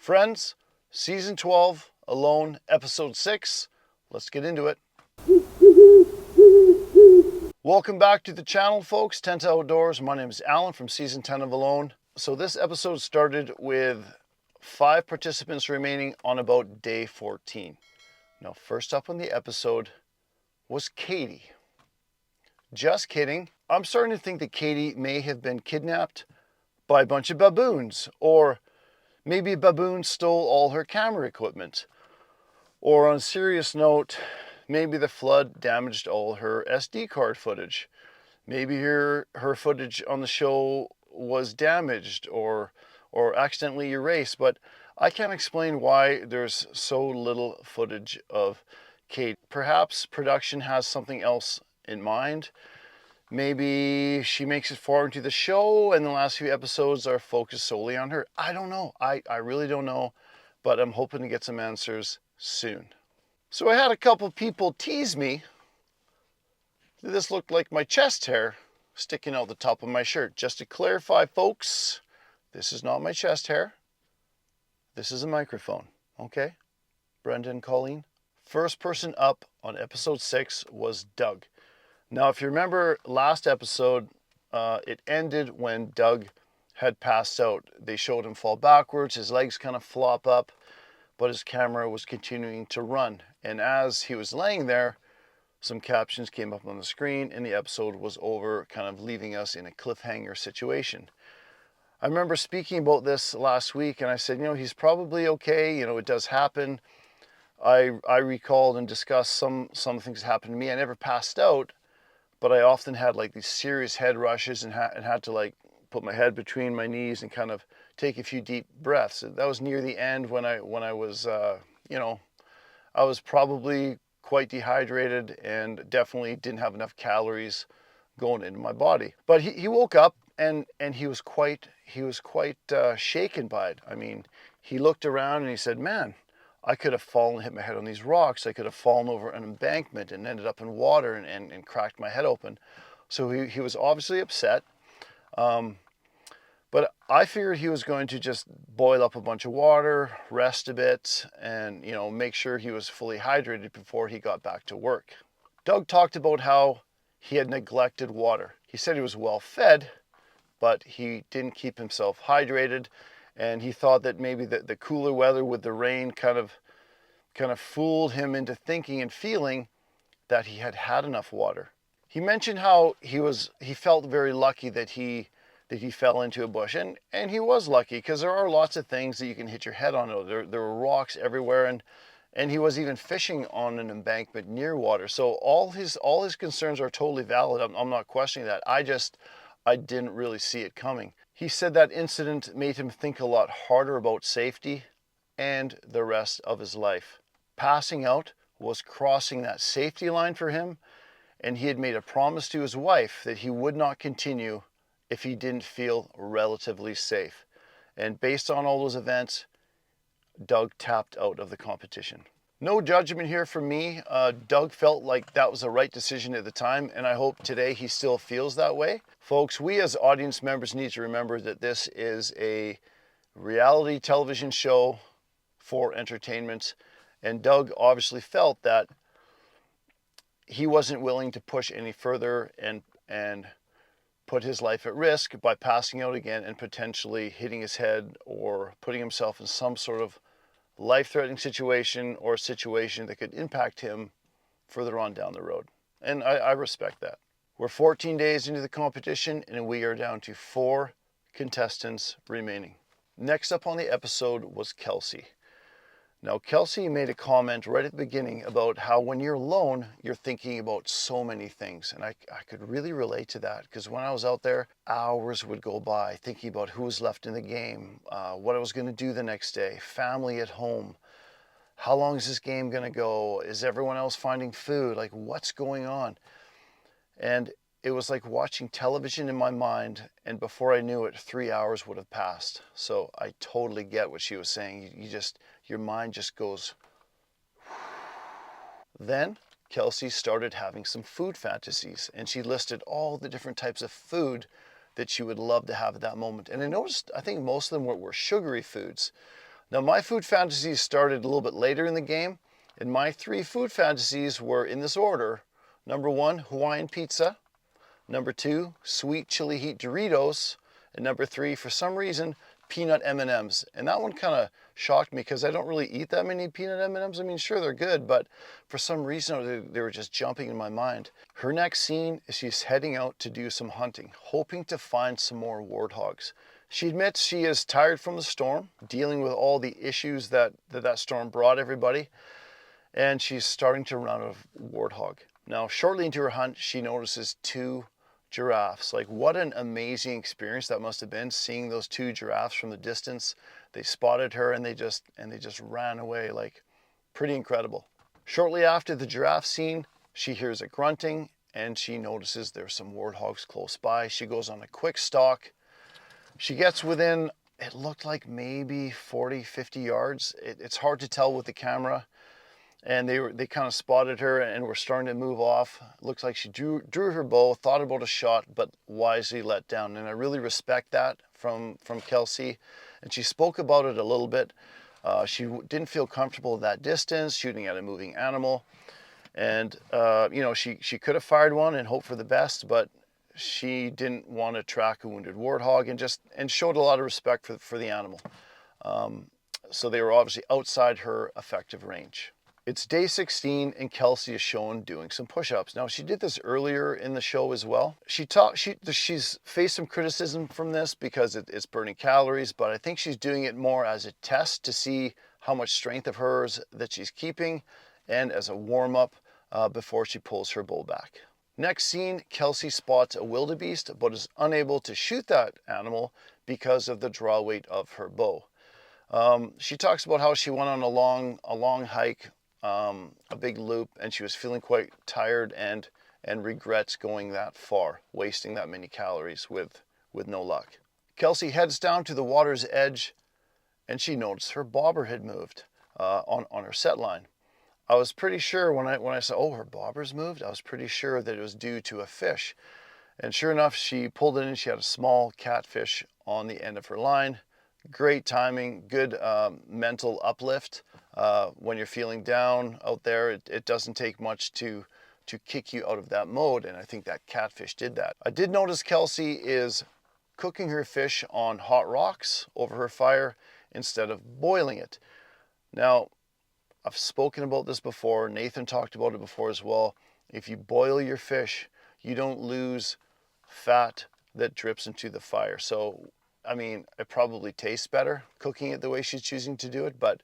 Friends, Season 12, Alone, Episode 6. Let's get into it. Welcome back to the channel, folks. Tenta Outdoors. My name is Alan from Season 10 of Alone. So this episode started with 5 participants remaining on about day 14. Now, first up on the episode was Katie. Just kidding. I'm starting to think that Katie may have been kidnapped by a bunch of baboons, or maybe a baboon stole all her camera equipment. Or on a serious note, maybe the flood damaged all her SD card footage. Maybe her footage on the show was damaged or accidentally erased, but I can't explain why there's so little footage of Kate. Perhaps production has something else in mind. Maybe she makes it far into the show and the last few episodes are focused solely on her. I don't know. I really don't know, but I'm hoping to get some answers soon. So I had a couple people tease me. This looked like my chest hair sticking out the top of my shirt. Just to clarify, folks, this is not my chest hair. This is a microphone, okay? Brenda and Colleen. First person up on episode 6 was Doug. Now, if you remember last episode, it ended when Doug had passed out. They showed him fall backwards, his legs kind of flop up, but his camera was continuing to run. And as he was laying there, some captions came up on the screen and the episode was over, kind of leaving us in a cliffhanger situation. I remember speaking about this last week and I said, he's probably okay. It does happen. I recalled and discussed some things that happened to me. I never passed out, but I often had like these serious head rushes and had to like put my head between my knees and kind of take a few deep breaths. That was near the end when I was, I was probably quite dehydrated and definitely didn't have enough calories going into my body. But he woke up and he was quite shaken by it. I mean, he looked around and he said, "Man, I could have fallen and hit my head on these rocks. I could have fallen over an embankment and ended up in water and cracked my head open." So he was obviously upset. But I figured he was going to just boil up a bunch of water, rest a bit, and make sure he was fully hydrated before he got back to work. Doug talked about how he had neglected water. He said he was well fed, but he didn't keep himself hydrated. And he thought that maybe the cooler weather with the rain kind of fooled him into thinking and feeling that he had enough water. He mentioned how he felt very lucky that he fell into a bush, and he was lucky because there are lots of things that you can hit your head on. There were rocks everywhere, and he was even fishing on an embankment near water. So all his concerns are totally valid. I'm not questioning that. I didn't really see it coming. He said that incident made him think a lot harder about safety and the rest of his life. Passing out was crossing that safety line for him, and he had made a promise to his wife that he would not continue if he didn't feel relatively safe. And based on all those events, Doug tapped out of the competition. No judgment here from me. Doug felt like that was the right decision at the time, and I hope today he still feels that way. Folks, we as audience members need to remember that this is a reality television show for entertainment, and Doug obviously felt that he wasn't willing to push any further and put his life at risk by passing out again and potentially hitting his head or putting himself in some sort of life-threatening situation or a situation that could impact him further on down the road. And I respect that. We're 14 days into the competition and we are down to 4 contestants remaining. Next up on the episode was Kelsey. Now, Kelsey made a comment right at the beginning about how when you're alone, you're thinking about so many things. And I could really relate to that because when I was out there, hours would go by thinking about who was left in the game, what I was going to do the next day, family at home. How long is this game going to go? Is everyone else finding food? Like, what's going on? And it was like watching television in my mind, and before I knew it, 3 hours would have passed. So I totally get what she was saying. Your mind just goes. Then Kelsey started having some food fantasies, and she listed all the different types of food that she would love to have at that moment. And I noticed, I think most of them were sugary foods. Now my food fantasies started a little bit later in the game, and my 3 food fantasies were in this order. Number 1, Hawaiian pizza. Number 2, sweet chili heat Doritos. And number 3, for some reason, peanut M&Ms. And that one kind of shocked me because I don't really eat that many peanut M&Ms. I mean, sure, they're good, but for some reason, they were just jumping in my mind. Her next scene is she's heading out to do some hunting, hoping to find some more warthogs. She admits she is tired from the storm, dealing with all the issues that storm brought everybody, and she's starting to run out of warthog. Now, shortly into her hunt, she notices 2 giraffes. Like, what an amazing experience that must have been, seeing those 2 giraffes from the distance. They spotted her and they just ran away. Like, pretty incredible. Shortly after the giraffe scene, she hears a grunting and she notices there's some warthogs close by. She goes on a quick stalk. She gets within, it looked like maybe 40, 50 yards. It's hard to tell with the camera. And they kind of spotted her and were starting to move off. Looks like she drew her bow, thought about a shot, but wisely let down. And I really respect that from Kelsey. And she spoke about it a little bit. She didn't feel comfortable at that distance, shooting at a moving animal. And you know, she could have fired one and hoped for the best, but she didn't want to track a wounded warthog and showed a lot of respect for the animal. So they were obviously outside her effective range. It's day 16 and Kelsey is shown doing some push-ups. Now, she did this earlier in the show as well. She's faced some criticism from this because it's burning calories, but I think she's doing it more as a test to see how much strength of hers that she's keeping and as a warm-up before she pulls her bow back. Next scene, Kelsey spots a wildebeest but is unable to shoot that animal because of the draw weight of her bow. She talks about how she went on a long hike, a big loop, and she was feeling quite tired and regrets going that far, wasting that many calories with no luck. Kelsey heads down to the water's edge and she noticed her bobber had moved on her set line. I was pretty sure when I said, oh, her bobber's moved, I was pretty sure that it was due to a fish. And sure enough, she pulled it in. She had a small catfish on the end of her line. Great timing, good mental uplift. When you're feeling down out there, it doesn't take much to kick you out of that mode, and I think that catfish did that. I did notice Kelsey is cooking her fish on hot rocks over her fire instead of boiling it. Now, I've spoken about this before. Nathan talked about it before as well. If you boil your fish, you don't lose fat that drips into the fire. So, I mean, it probably tastes better cooking it the way she's choosing to do it, but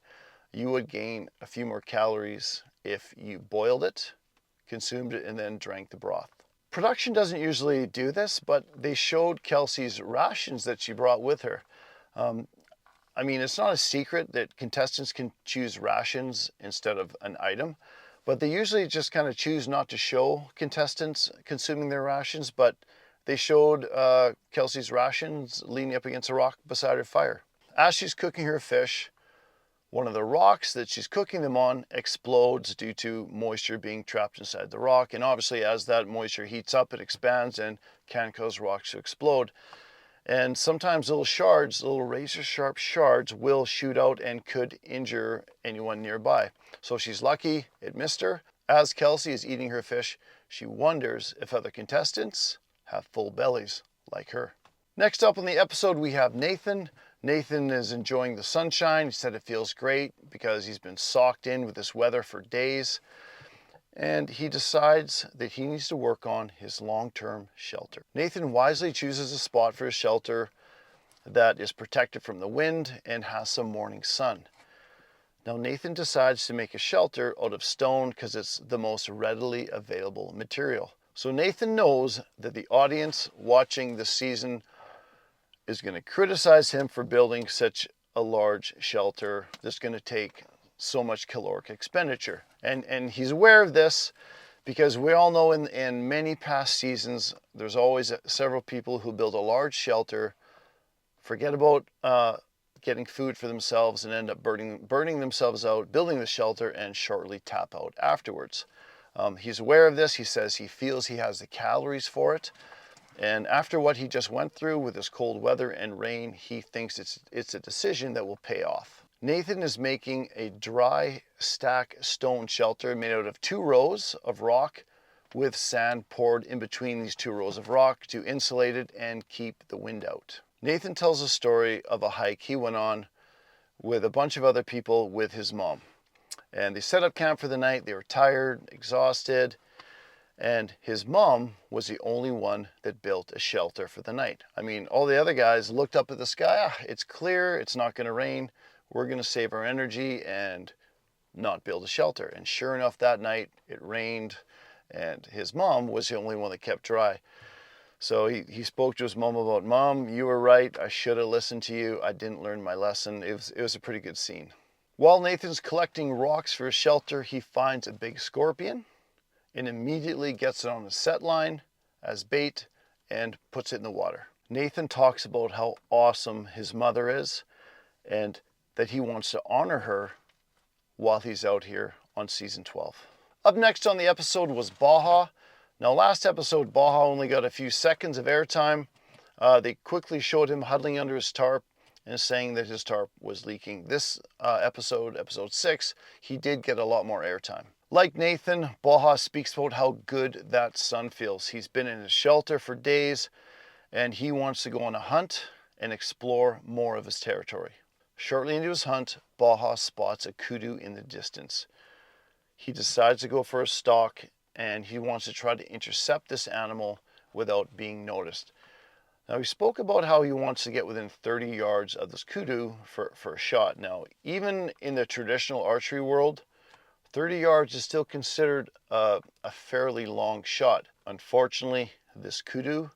you would gain a few more calories if you boiled it, consumed it, and then drank the broth. Production doesn't usually do this, but they showed Kelsey's rations that she brought with her. I mean, it's not a secret that contestants can choose rations instead of an item, but they usually just kind of choose not to show contestants consuming their rations, but they showed Kelsey's rations leaning up against a rock beside her fire. As she's cooking her fish, one of the rocks that she's cooking them on explodes due to moisture being trapped inside the rock. And obviously, as that moisture heats up, it expands and can cause rocks to explode. And sometimes little razor sharp shards will shoot out and could injure anyone nearby. So she's lucky it missed her. As Kelsey is eating her fish, she wonders if other contestants have full bellies like her. Next up on the episode, we have Nathan. Nathan is enjoying the sunshine. He said it feels great because he's been socked in with this weather for days. And he decides that he needs to work on his long-term shelter. Nathan wisely chooses a spot for his shelter that is protected from the wind and has some morning sun. Now Nathan decides to make a shelter out of stone because it's the most readily available material. So Nathan knows that the audience watching this season is going to criticize him for building such a large shelter that's going to take so much caloric expenditure. And he's aware of this because we all know in many past seasons, there's always several people who build a large shelter, forget about getting food for themselves and end up burning themselves out, building the shelter, and shortly tap out afterwards. He's aware of this. He says he feels he has the calories for it. And after what he just went through with this cold weather and rain, he thinks it's a decision that will pay off. Nathan is making a dry stack stone shelter made out of 2 rows of rock with sand poured in between these 2 rows of rock to insulate it and keep the wind out. Nathan tells a story of a hike he went on with a bunch of other people with his mom. And they set up camp for the night. They were tired, exhausted, and his mom was the only one that built a shelter for the night. I mean, all the other guys looked up at the sky. It's clear, it's not going to rain. We're going to save our energy and not build a shelter. And sure enough, that night it rained, and his mom was the only one that kept dry. So he spoke to his mom about, "Mom, you were right. I should have listened to you. I didn't learn my lesson." It was a pretty good scene. While Nathan's collecting rocks for his shelter, he finds a big scorpion and immediately gets it on a set line as bait and puts it in the water. Nathan talks about how awesome his mother is and that he wants to honor her while he's out here on season 12. Up next on the episode was Baja. Now, last episode, Baja only got a few seconds of airtime. They quickly showed him huddling under his tarp and saying that his tarp was leaking. This episode 6, he did get a lot more airtime. Like Nathan, Baja speaks about how good that sun feels. He's been in his shelter for days, and he wants to go on a hunt and explore more of his territory. Shortly into his hunt, Baja spots a kudu in the distance. He decides to go for a stalk, and he wants to try to intercept this animal without being noticed. Now, he spoke about how he wants to get within 30 yards of this kudu for a shot. Now, even in the traditional archery world, 30 yards is still considered a fairly long shot. Unfortunately, this kudu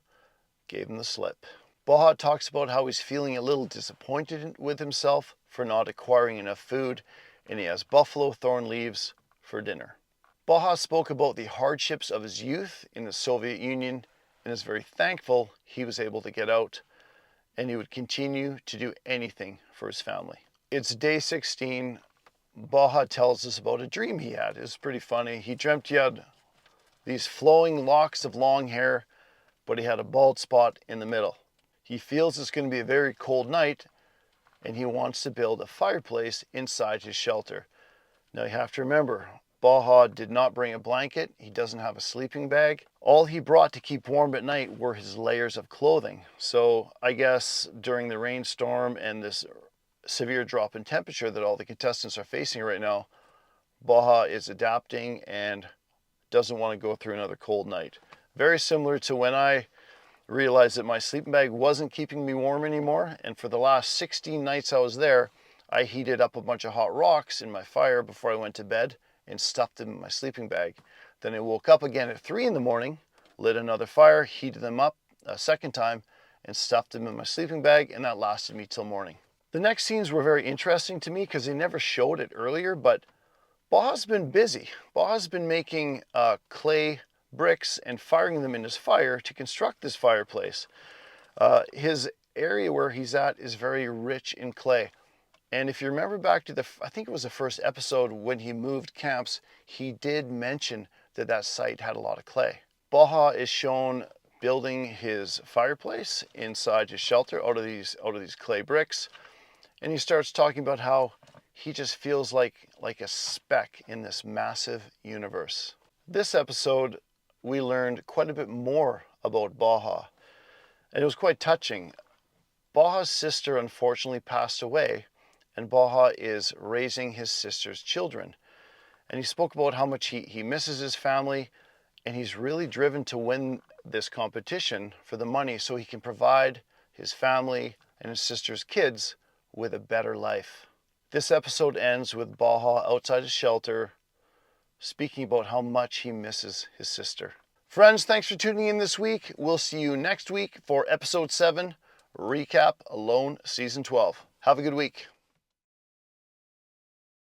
gave him the slip. Baja talks about how he's feeling a little disappointed with himself for not acquiring enough food, and he has buffalo thorn leaves for dinner. Baja spoke about the hardships of his youth in the Soviet Union and is very thankful he was able to get out, and he would continue to do anything for his family. It's day 16. Baja tells us about a dream he had. It was pretty funny. He dreamt he had these flowing locks of long hair, but he had a bald spot in the middle. He feels it's going to be a very cold night, and he wants to build a fireplace inside his shelter. Now, you have to remember, Baja did not bring a blanket. He doesn't have a sleeping bag. All he brought to keep warm at night were his layers of clothing. So I guess during the rainstorm and this severe drop in temperature that all the contestants are facing right now, Baja is adapting and doesn't want to go through another cold night. Very similar to when I realized that my sleeping bag wasn't keeping me warm anymore, and for the last 16 nights I was there, I heated up a bunch of hot rocks in my fire before I went to bed and stuffed them in my sleeping bag. Then I woke up again at 3 in the morning, lit another fire, heated them up a second time, and stuffed them in my sleeping bag, and that lasted me till morning. The next scenes were very interesting to me because they never showed it earlier, but Baja's been busy. Baja's been making clay bricks and firing them in his fire to construct this fireplace. His area where he's at is very rich in clay. And if you remember back to I think it was the first episode when he moved camps, he did mention that that site had a lot of clay. Baja is shown building his fireplace inside his shelter out of these clay bricks. And he starts talking about how he just feels like a speck in this massive universe. This episode, we learned quite a bit more about Baja, and it was quite touching. Baja's sister unfortunately passed away, and Baja is raising his sister's children. And he spoke about how much he misses his family, and he's really driven to win this competition for the money so he can provide his family and his sister's kids with a better life. This episode ends with Baja outside his shelter, speaking about how much he misses his sister. Friends, thanks for tuning in this week. We'll see you next week for episode 7, Recap Alone Season 12. Have a good week.